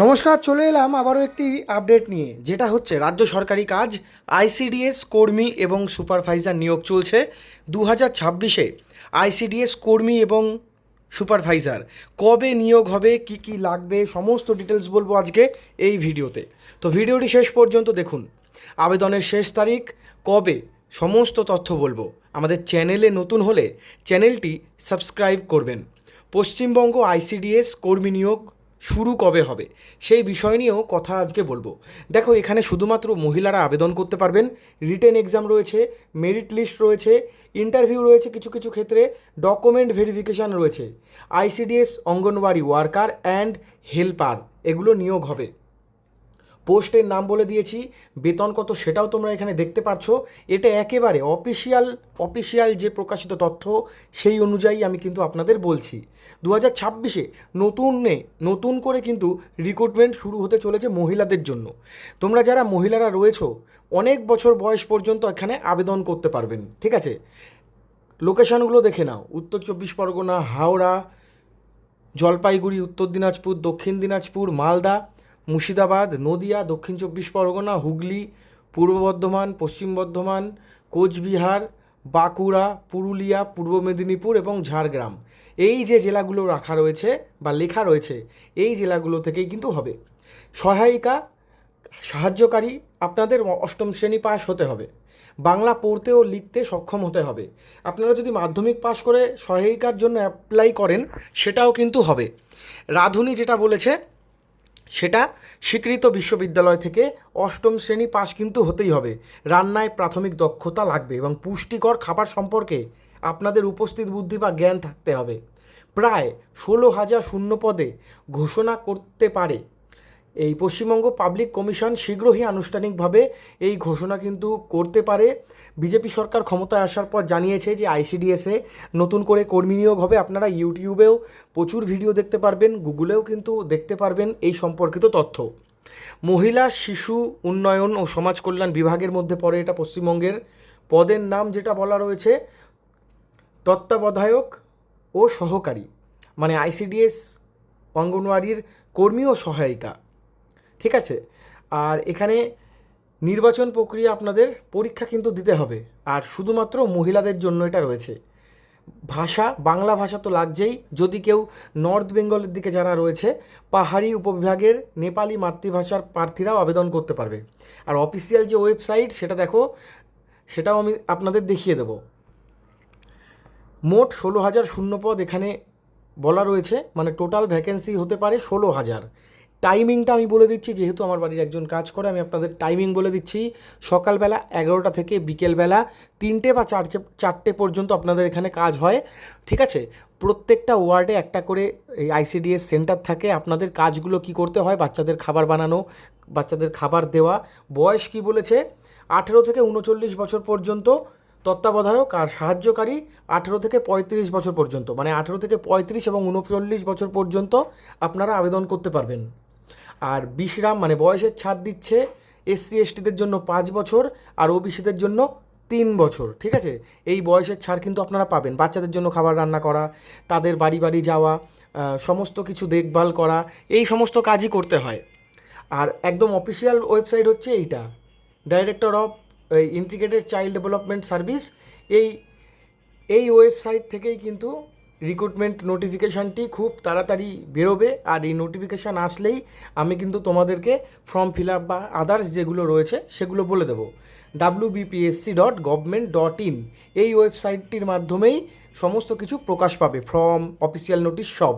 নমস্কার, চলে এলাম আবারও একটি আপডেট নিয়ে, যেটা হচ্ছে রাজ্য সরকারি কাজ আইসিডিএস কর্মী এবং সুপারভাইজার নিয়োগ চলছে 2026-এ। আইসিডিএস কর্মী এবং সুপারভাইজার কবে নিয়োগ হবে, কি কি লাগবে, সমস্ত ডিটেলস বলবো আজকে এই ভিডিওতে। তো ভিডিওটি শেষ পর্যন্ত দেখুন। আবেদনের শেষ তারিখ কবে, সমস্ত তথ্য বলবো। আমাদের চ্যানেলে নতুন হলে চ্যানেলটি সাবস্ক্রাইব করবেন। পশ্চিমবঙ্গ আইসিডিএস কর্মী নিয়োগ শুরু কবে হবে সেই বিষয় নিয়েও কথা আজকে বলবো। দেখো, এখানে শুধুমাত্র মহিলারা আবেদন করতে পারবেন। রিটেন এক্সাম রয়েছে, মেরিট লিস্ট রয়েছে, ইন্টারভিউ রয়েছে, কিছু কিছু ক্ষেত্রে ডকুমেন্ট ভেরিফিকেশান রয়েছে। ICDS anganwadi worker and helper এগুলো নিয়োগ হবে। পোস্টের নাম বলে দিয়েছি, বেতন কত সেটাও তোমরা এখানে দেখতে পাচ্ছ। এটা একেবারে অফিসিয়াল যে প্রকাশিত তথ্য সেই অনুযায়ী আমি কিন্তু আপনাদের বলছি। 2026-এ নতুন করে কিন্তু রিক্রুটমেন্ট শুরু হতে চলেছে মহিলাদের জন্য। তোমরা যারা মহিলারা রয়েছো, অনেক বছর বয়স পর্যন্ত এখানে আবেদন করতে পারবেন। ঠিক আছে, লোকেশানগুলো দেখে নাও: উত্তর চব্বিশ পরগনা, হাওড়া, জলপাইগুড়ি, উত্তর দিনাজপুর, দক্ষিণ দিনাজপুর, মালদা, মুর্শিদাবাদ, নদিয়া, দক্ষিণ চব্বিশ পরগনা, হুগলি, পূর্ব বর্ধমান, পশ্চিম বর্ধমান, কোচবিহার, বাঁকুড়া, পুরুলিয়া, পূর্ব মেদিনীপুর এবং ঝাড়গ্রাম। এই যে জেলাগুলো রাখা রয়েছে বা লেখা রয়েছে, এই জেলাগুলো থেকেই কিন্তু হবে। সহায়িকা, সাহায্যকারী আপনাদের অষ্টম শ্রেণী পাস হতে হবে। বাংলা পড়তে ও লিখতে সক্ষম হতে হবে। আপনারা যদি মাধ্যমিক পাস করে সহায়িকার জন্য অ্যাপ্লাই করেন সেটাও কিন্তু হবে। রাঁধুনি যেটা বলেছে সেটা স্বীকৃত বিশ্ববিদ্যালয় থেকে অষ্টম শ্রেণী পাস কিন্তু হতেই হবে। রান্নায় প্রাথমিক দক্ষতা লাগবে এবং পুষ্টিকর খাবার সম্পর্কে আপনাদের উপস্থিত বুদ্ধি বা জ্ঞান থাকতে হবে। প্রায় 16,000 শূন্য পদে ঘোষণা করতে পারে এই পশ্চিমবঙ্গ পাবলিক কমিশন। শীঘ্রই আনুষ্ঠানিকভাবে এই ঘোষণা কিন্তু করতে পারে। বিজেপি সরকার ক্ষমতায় আসার পর জানিয়েছে যে আইসিডিএসে নতুন করে কর্মী নিয়োগ হবে। আপনারা ইউটিউবেও প্রচুর ভিডিও দেখতে পারবেন, গুগলেও কিন্তু দেখতে পারবেন এই সম্পর্কিত তথ্য। মহিলা শিশু উন্নয়ন ও সমাজ কল্যাণ বিভাগের মধ্যে পড়ে এটা পশ্চিমবঙ্গের। পদের নাম যেটা বলা রয়েছে তত্ত্বাবধায়ক ও সহকারী, মানে আইসিডিএস অঙ্গনওয়াড়ির কর্মী ও সহায়িকা। ঠিক আছে, আর এখানে নির্বাচন প্রক্রিয়া আপনাদের পরীক্ষা কিন্তু দিতে হবে, আর শুধুমাত্র মহিলাদের জন্য এটা রয়েছে। ভাষা, বাংলা ভাষা তো লাগছেই। যদি কেউ নর্থ বেঙ্গলের দিকে যারা রয়েছে, পাহাড়ি উপবিভাগের নেপালি মাতৃভাষার প্রার্থীরাও আবেদন করতে পারবে। আর অফিসিয়াল যে ওয়েবসাইট সেটা দেখো, সেটাও আমি আপনাদের দেখিয়ে দেব। মোট 16,000 শূন্যপদ এখানে বলা রয়েছে, মানে টোটাল ভ্যাকেন্সি হতে পারে 16,000। টাইমিংটা আমি বলে দিচ্ছি, যেহেতু আমার বাড়ির একজন কাজ করে, আমি আপনাদের টাইমিং বলে দিচ্ছি। সকালবেলা 11টা থেকে বিকেলবেলা 3টে বা 4টে পর্যন্ত আপনাদের এখানে কাজ হয়। ঠিক আছে, প্রত্যেকটা ওয়ার্ডে একটা করে এই আইসিডিএস সেন্টার থাকে। আপনাদের কাজগুলো কি করতে হয়: বাচ্চাদের খাবার বানানো, বাচ্চাদের খাবার দেওয়া। বয়স কি বলেছে? 18 থেকে 39 বছর পর্যন্ত তত্ত্বাবধায়ক, আর সাহায্যকারী 18 থেকে 35 বছর পর্যন্ত, মানে 18 থেকে 35 এবং 39 বছর পর্যন্ত আপনারা আবেদন করতে পারবেন। আর বিশ্রাম, মানে বয়সের ছাড় দিচ্ছে এসসি এসটিদের জন্য 5 বছর আর ওবিসিদের জন্য 3 বছর। ঠিক আছে, এই বয়সের ছাড় কিন্তু আপনারা পাবেন। বাচ্চাদের জন্য খাবার রান্না করা, তাদের বাড়ি বাড়ি যাওয়া, সমস্ত কিছু দেখভাল করা, এই সমস্ত কাজই করতে হয়। আর একদম অফিসিয়াল ওয়েবসাইট হচ্ছে এইটা, director of integrated child development service. এই এই ওয়েবসাইট থেকেই কিন্তু রিক্রুটমেন্ট নোটিফিকেশানটি খুব তাড়াতাড়ি বেরোবে। আর এই নোটিফিকেশান আসলেই আমি কিন্তু তোমাদেরকে ফর্ম ফিল আপ বা আদার্স যেগুলো রয়েছে সেগুলো বলে দেবো। wbpsc.government.in এই ওয়েবসাইটটির মাধ্যমেই সমস্ত কিছু প্রকাশ পাবে, ফর্ম, অফিসিয়াল নোটিশ সব।